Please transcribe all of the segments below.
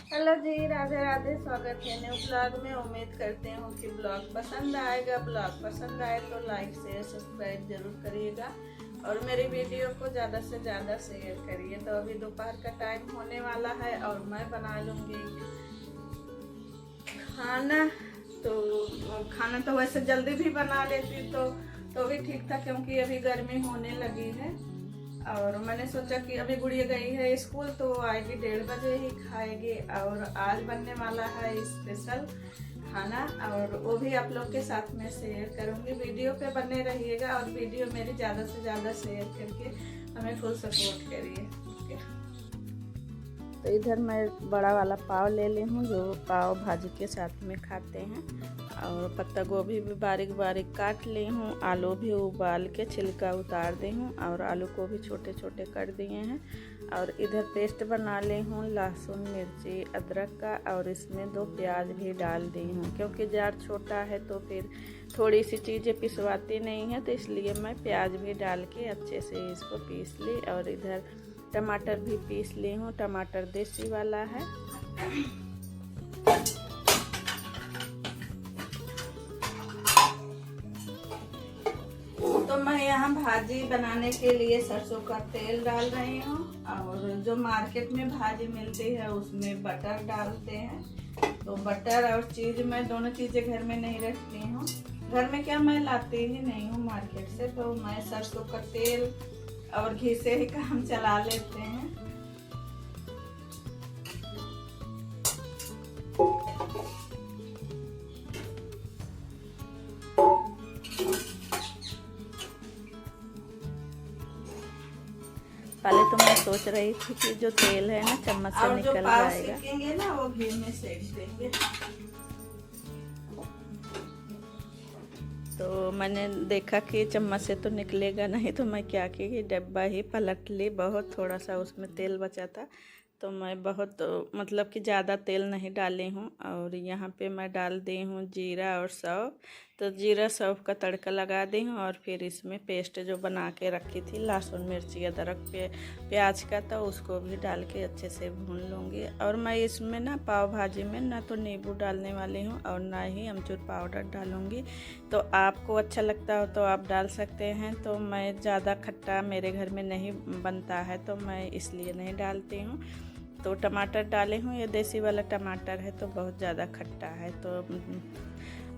Hello जी, राधे राधे। स्वागत है new blog में। उम्मीद करते हूँ कि ब्लॉग पसंद आएगा। ब्लॉग पसंद आए तो लाइक शेयर सब्सक्राइब जरूर करिएगा और मेरी वीडियो को ज़्यादा से ज़्यादा शेयर करिए। तो अभी दोपहर का टाइम होने वाला है और मैं बना लूँगी खाना। तो खाना तो वैसे जल्दी भी बना लेती तो भी ठीक था, क्योंकि अभी गर्मी होने लगी है और मैंने सोचा कि अभी गुड़िया गई है स्कूल तो आएगी 1:30 बजे ही खाएगी। और आज बनने वाला है स्पेशल खाना और वो भी आप लोग के साथ में शेयर करूंगी। वीडियो पे बने रहिएगा और वीडियो मेरी ज़्यादा से ज़्यादा शेयर करके हमें फुल सपोर्ट करिए। तो इधर मैं बड़ा वाला पाव ले ली हूँ, जो पाव भाजी के साथ में खाते हैं। और पत्ता गोभी भी बारीक बारीक काट ली हूँ। आलू भी उबाल के छिलका उतार दी हूँ और आलू को भी छोटे छोटे कर दिए हैं। और इधर पेस्ट बना ली हूँ लहसुन मिर्ची अदरक का, और इसमें 2 प्याज भी डाल दी हूँ। क्योंकि जार छोटा है तो फिर थोड़ी सी चीज़ें पिसवाती नहीं है, तो इसलिए मैं प्याज भी डाल के अच्छे से इसको पीस ली। और इधर टमाटर भी पीस ली हूँ। टमाटर देसी वाला है। तो मैं यहाँ भाजी बनाने के लिए सरसों का तेल डाल रही हूँ, और जो मार्केट में भाजी मिलती है उसमें बटर डालते हैं। तो बटर और चीज़, मैं दोनों चीज़ें घर में नहीं रखती हूँ। घर में क्या, मैं लाती ही नहीं हूँ मार्केट से। तो मैं सरसों का तेल और घी से ही काम चला लेते हैं। पहले तो मैं सोच रही थी कि जो तेल है ना चम्मच से निकल जाएगा, सेकेंगे ना वो घी में सेक देंगे। तो मैंने देखा कि चम्मच से तो निकलेगा नहीं, तो मैं क्या की डब्बा ही पलट ली। बहुत थोड़ा सा उसमें तेल बचा था, तो मैं बहुत मतलब कि ज़्यादा तेल नहीं डाली हूँ। और यहाँ पे मैं डाल दी हूँ जीरा और सौंफ। तो जीरा सौंफ का तड़का लगा दी हूँ और फिर इसमें पेस्ट जो बना के रखी थी लहसुन मिर्ची अदरक प्याज का, तो उसको भी डाल के अच्छे से भून लूँगी। और मैं इसमें ना पाव भाजी में ना तो नींबू डालने वाली हूँ और ना ही अमचूर पाउडर डालूँगी। तो आपको अच्छा लगता हो तो आप डाल सकते हैं। तो मैं ज़्यादा खट्टा मेरे घर में नहीं बनता है, तो मैं इसलिए नहीं डालती हूँ। तो टमाटर डाले हूँ, ये देसी वाला टमाटर है तो बहुत ज़्यादा खट्टा है। तो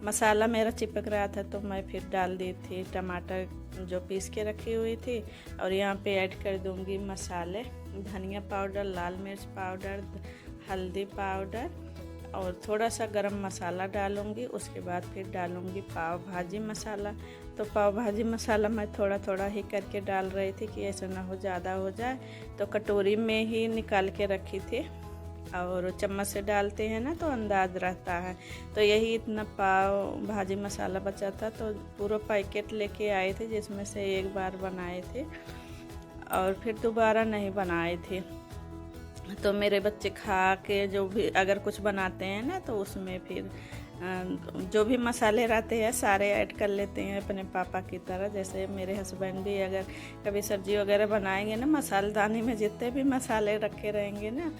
मसाला मेरा चिपक रहा था तो मैं फिर डाल दी थी टमाटर जो पीस के रखी हुई थी। और यहाँ पे ऐड कर दूँगी मसाले, धनिया पाउडर, लाल मिर्च पाउडर, हल्दी पाउडर और थोड़ा सा गरम मसाला डालूँगी। उसके बाद फिर डालूँगी पाव भाजी मसाला। तो पाव भाजी मसाला मैं थोड़ा थोड़ा ही करके डाल रही थी कि ऐसा ना हो ज़्यादा हो जाए। तो कटोरी में ही निकाल के रखी थी, और चम्मच से डालते हैं ना तो अंदाज रहता है। तो यही इतना पाव भाजी मसाला बचा था, तो पूरा पैकेट लेके आए थे, जिसमें से एक बार बनाए थे और फिर दोबारा नहीं बनाए थे। तो मेरे बच्चे खा के जो भी अगर कुछ बनाते हैं ना तो उसमें फिर जो भी मसाले रहते हैं सारे ऐड कर लेते हैं अपने पापा की तरह। जैसे मेरे हस्बैंड भी अगर कभी सब्जी वगैरह बनाएंगे ना, मसालेदानी में जितने भी मसाले रखे रहेंगे ना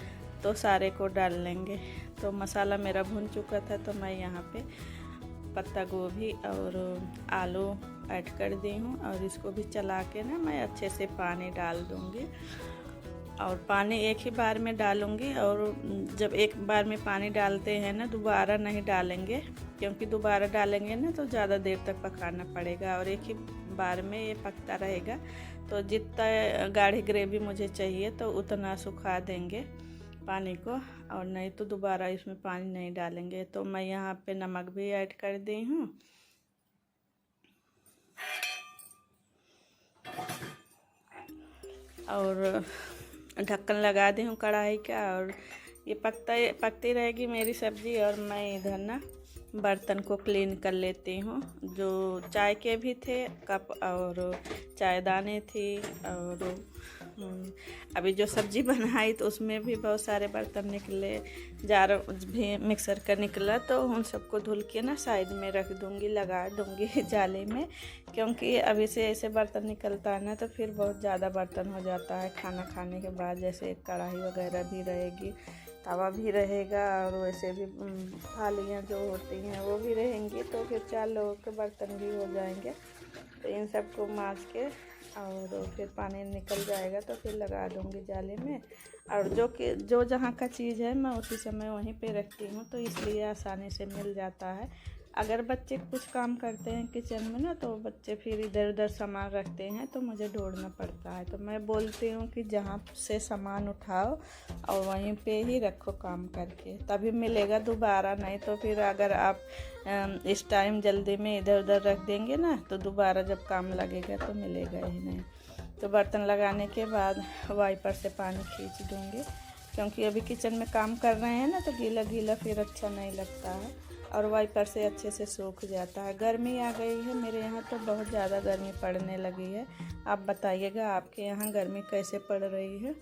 तो सारे को डाल लेंगे। तो मसाला मेरा भुन चुका था, तो मैं यहाँ पे पत्ता गोभी और आलू ऐड कर दी हूँ और इसको भी चला के ना मैं अच्छे से पानी डाल दूँगी। और पानी एक ही बार में डालूंगी, और जब एक बार में पानी डालते हैं ना दोबारा नहीं डालेंगे, क्योंकि दोबारा डालेंगे ना तो ज़्यादा देर तक पकाना पड़ेगा और एक ही बार में ये पकता रहेगा। तो जितना गाढ़ी ग्रेवी मुझे चाहिए तो उतना सुखा देंगे पानी को, और नहीं तो दोबारा इसमें पानी नहीं डालेंगे। तो मैं यहाँ पे नमक भी ऐड कर दी हूँ। और ढक्कन लगा दी हूँ कढ़ाई का, और ये पकती रहेगी मेरी सब्ज़ी। और मैं इधर ना बर्तन को क्लीन कर लेती हूँ। जो चाय के भी थे कप और चायदानी थी, और अभी जो सब्ज़ी बनाई तो उसमें भी बहुत सारे बर्तन निकले, जार भी मिक्सर का निकला, तो उन सबको धुल के ना साइड में रख दूँगी, लगा दूँगी जाली में। क्योंकि अभी से ऐसे बर्तन निकलता है ना तो फिर बहुत ज़्यादा बर्तन हो जाता है खाना खाने के बाद। जैसे कढ़ाई वगैरह भी रहेगी तवा भी रहेगा और वैसे भी थालियाँ जो होती हैं वो भी रहेंगी, तो फिर 4 लोगों के बर्तन भी हो जाएंगे। तो इन सबको मांज के और फिर पानी निकल जाएगा तो फिर लगा दूँगी जाली में। और जो जहाँ का चीज़ है मैं उसी समय वहीं पे रखती हूँ, तो इसलिए आसानी से मिल जाता है। अगर बच्चे कुछ काम करते हैं किचन में ना, तो बच्चे फिर इधर उधर सामान रखते हैं तो मुझे ढूंढना पड़ता है। तो मैं बोलती हूँ कि जहाँ से सामान उठाओ और वहीं पे ही रखो काम करके, तभी मिलेगा दोबारा। नहीं तो फिर अगर आप इस टाइम जल्दी में इधर उधर रख देंगे ना, तो दोबारा जब काम लगेगा तो मिलेगा ही नहीं। तो बर्तन लगाने के बाद वाइपर से पानी खींच दूँगी, क्योंकि अभी किचन में काम कर रहे हैं ना, तो गीला गीला फिर अच्छा नहीं लगता है और वाइपर से अच्छे से सूख जाता है। गर्मी आ गई है मेरे यहाँ, तो बहुत ज़्यादा गर्मी पड़ने लगी है। आप बताइएगा आपके यहाँ गर्मी कैसे पड़ रही है।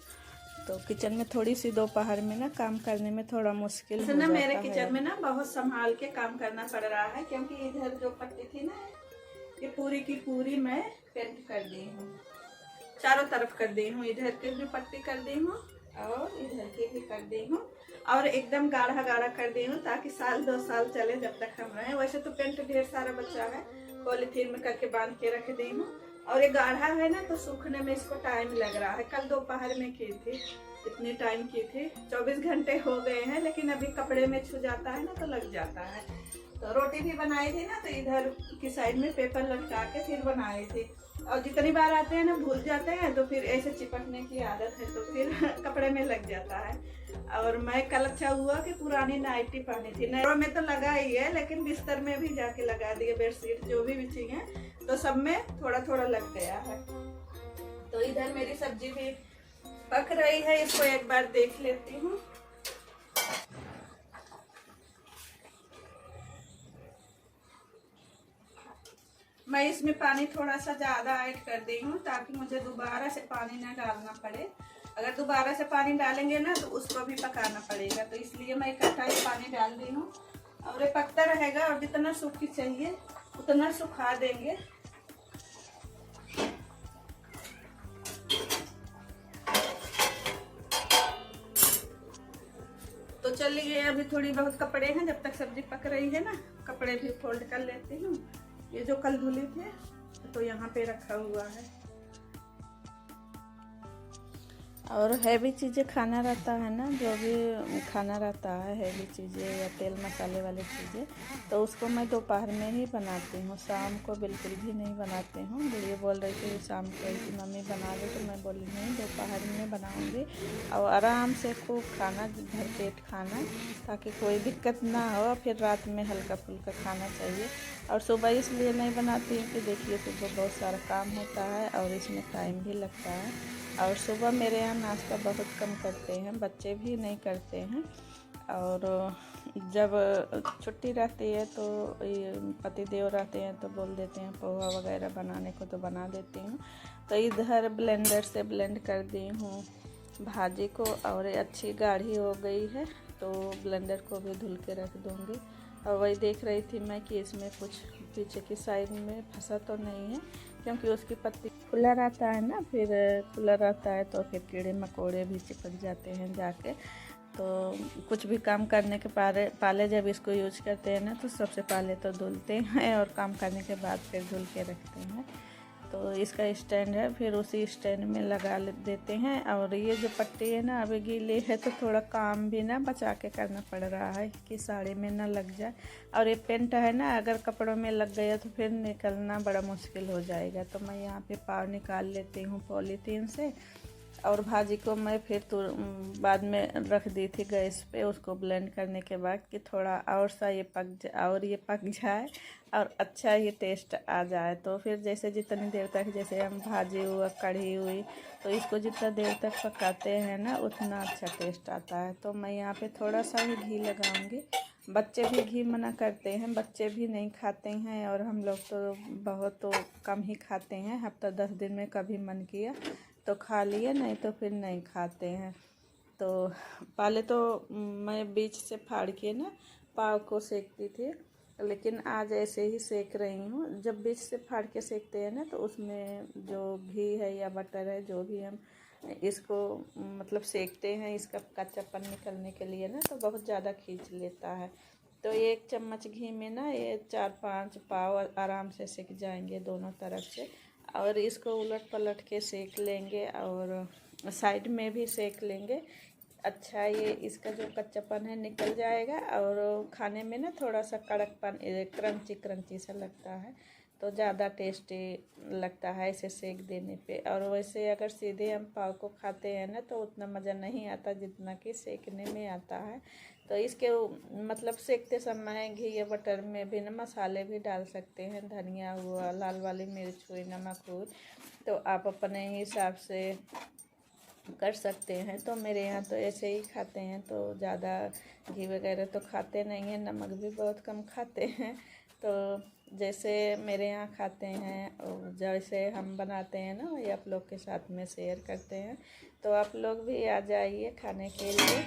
तो किचन में थोड़ी सी दोपहर में ना काम करने में थोड़ा मुश्किल हो जाता है। मेरे किचन में ना बहुत संभाल के काम करना पड़ रहा है, क्योंकि इधर जो पट्टी थी ना, ये पूरी की पूरी मैं पेंट कर दी हूँ, चारों तरफ कर दी हूँ। इधर की भी पट्टी कर दी हूँ और इधर की भी कर दी हूँ, और एकदम गाढ़ा गाढ़ा कर दी हूँ, ताकि 1-2 साल चले जब तक हम रहें। वैसे तो पेंट ढेर सारा बचा है, पॉलीथीन में करके बांध के रख दी हूँ। और ये गाढ़ा है ना, तो सूखने में इसको टाइम लग रहा है। कल दोपहर में की थी, इतनी टाइम की थी, 24 घंटे हो गए हैं, लेकिन अभी कपड़े में छू जाता है ना तो लग जाता है। तो रोटी भी बनाई थी ना, तो इधर की साइड में पेपर लटका के फिर बनाई थी। और जितनी बार आते हैं ना भूल जाते हैं, तो फिर ऐसे चिपकने की आदत है, तो फिर कपड़े में लग जाता है। और मैं कल अच्छा हुआ कि पुरानी नाइटी पहनी थी, नैरों में तो लगा ही है, लेकिन बिस्तर में भी जाके लगा दिए, बेडशीट जो भी बिछी है तो सब में थोड़ा थोड़ा लग गया है। तो इधर मेरी सब्जी भी पक रही है, इसको एक बार देख लेती हूँ। मैं इसमें पानी थोड़ा सा ज़्यादा ऐड कर दी हूँ, ताकि मुझे दोबारा से पानी ना डालना पड़े। अगर दोबारा से पानी डालेंगे ना तो उसको भी पकाना पड़ेगा, तो इसलिए मैं इकट्ठा ही पानी डाल दी हूँ। और ये पकता रहेगा, और जितना सूखी चाहिए उतना सुखा देंगे। तो चलिए, अभी थोड़ी बहुत कपड़े हैं, जब तक सब्जी पक रही है ना, कपड़े भी फोल्ड कर लेती हूँ। ये जो कल धुले थे तो यहाँ पे रखा हुआ है। और हैवी चीज़ें खाना रहता है ना, जो भी खाना रहता है हैवी चीज़ें या तेल मसाले वाली चीज़ें, तो उसको मैं दोपहर में ही बनाती हूँ, शाम को बिल्कुल भी नहीं बनाती हूँ। ये बोल रही थी शाम को कि मम्मी बना दे, तो मैं बोली नहीं, दोपहर में बनाऊँगी। और आराम से खूब खाना, भर पेट खाना, ताकि कोई दिक्कत ना हो। फिर रात में हल्का फुल्का खाना चाहिए। और सुबह इसलिए नहीं बनाती हूँ कि देखिए सुबह बहुत सारा काम होता है और इसमें टाइम भी लगता है। और सुबह मेरे यहाँ नाश्ता बहुत कम करते हैं, बच्चे भी नहीं करते हैं। और जब छुट्टी रहती है तो ये पतिदेव रहते हैं तो बोल देते हैं पोहा वगैरह बनाने को, तो बना देती हूँ। तो इधर ब्लेंडर से ब्लेंड कर दी हूँ भाजी को, और अच्छी गाढ़ी हो गई है, तो ब्लेंडर को भी धुल के रख दूँगी। और वही देख रही थी मैं कि इसमें कुछ पीछे की साइड में फंसा तो नहीं है, क्योंकि उसकी पत्ती खुला रहता है ना, फिर खुला रहता है तो फिर कीड़े मकोड़े भी चिपक जाते हैं जाके। तो कुछ भी काम करने के पहले जब इसको यूज करते हैं ना, तो सबसे पहले तो धुलते हैं और काम करने के बाद फिर धुल के रखते हैं। तो इसका स्टैंड है, फिर उसी स्टैंड में लगा देते हैं। और ये जो पट्टी है ना अभी गीली है, तो थोड़ा काम भी ना बचा के करना पड़ रहा है कि साड़ी में ना लग जाए। और ये पेंट है ना, अगर कपड़ों में लग गया तो फिर निकलना बड़ा मुश्किल हो जाएगा। तो मैं यहाँ पे पाव निकाल लेती हूँ पॉलीथीन से। और भाजी को मैं फिर तो बाद में रख दी थी गैस पे, उसको ब्लेंड करने के बाद कि थोड़ा और सा ये पक जाए और अच्छा ये टेस्ट आ जाए। तो फिर जैसे जितनी देर तक, जैसे हम भाजी हुआ, कढ़ी हुई, तो इसको जितना देर तक पकाते हैं ना उतना अच्छा टेस्ट आता है। तो मैं यहाँ पे थोड़ा सा ही घी लगाऊंगी। बच्चे भी घी मना करते हैं, बच्चे भी नहीं खाते हैं, और हम लोग तो बहुत तो कम ही खाते हैं। हफ्ता 10 दिन में कभी मन किया तो खा लिए, नहीं तो फिर नहीं खाते हैं। तो पहले तो मैं बीच से फाड़ के ना पाव को सेकती थी, लेकिन आज ऐसे ही सेक रही हूँ। जब बीच से फाड़ के सेकते हैं ना, तो उसमें जो घी है या बटर है, जो भी हम इसको मतलब सेकते हैं इसका कच्चापन निकलने के लिए ना, तो बहुत ज़्यादा खींच लेता है। तो 1 चम्मच घी में ना ये 4-5 पाव आराम से सेक जाएंगे दोनों तरफ से। और इसको उलट पलट के सेक लेंगे और साइड में भी सेक लेंगे। अच्छा, ये इसका जो कच्चापन है निकल जाएगा और खाने में ना थोड़ा सा कड़कपन, क्रंची क्रंची सा लगता है, तो ज़्यादा टेस्टी लगता है इसे सेक देने पे। और वैसे अगर सीधे हम पाव को खाते हैं ना तो उतना मज़ा नहीं आता जितना कि सेकने में आता है। तो इसके मतलब सेकते समय घी या बटर में भी ना मसाले भी डाल सकते हैं, धनिया हुआ, लाल वाली मिर्च हुई, नमक हुई, तो आप अपने हिसाब से कर सकते हैं। तो मेरे यहाँ तो ऐसे ही खाते हैं, तो ज़्यादा घी वगैरह तो खाते नहीं हैं, नमक भी बहुत कम खाते हैं। तो जैसे मेरे यहाँ खाते हैं और जैसे हम बनाते हैं ना वही आप लोग के साथ में शेयर करते हैं। तो आप लोग भी आ जाइए खाने के लिए।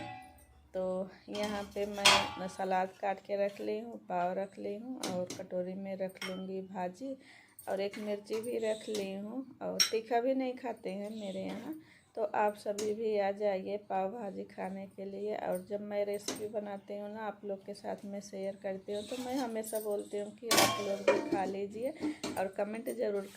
तो यहाँ पे मैं सलाद काट के रख ली हूँ, पाव रख ली हूँ और कटोरी में रख लूँगी भाजी, और एक मिर्ची भी रख ली हूँ। और तीखा भी नहीं खाते हैं मेरे यहाँ, तो आप सभी भी आ जाइए पाव भाजी खाने के लिए। और जब मैं रेसिपी बनाती हूँ ना आप लोग के साथ में शेयर करती हूँ, तो मैं हमेशा बोलती हूँ कि आप लोग भी खा लीजिए और कमेंट ज़रूर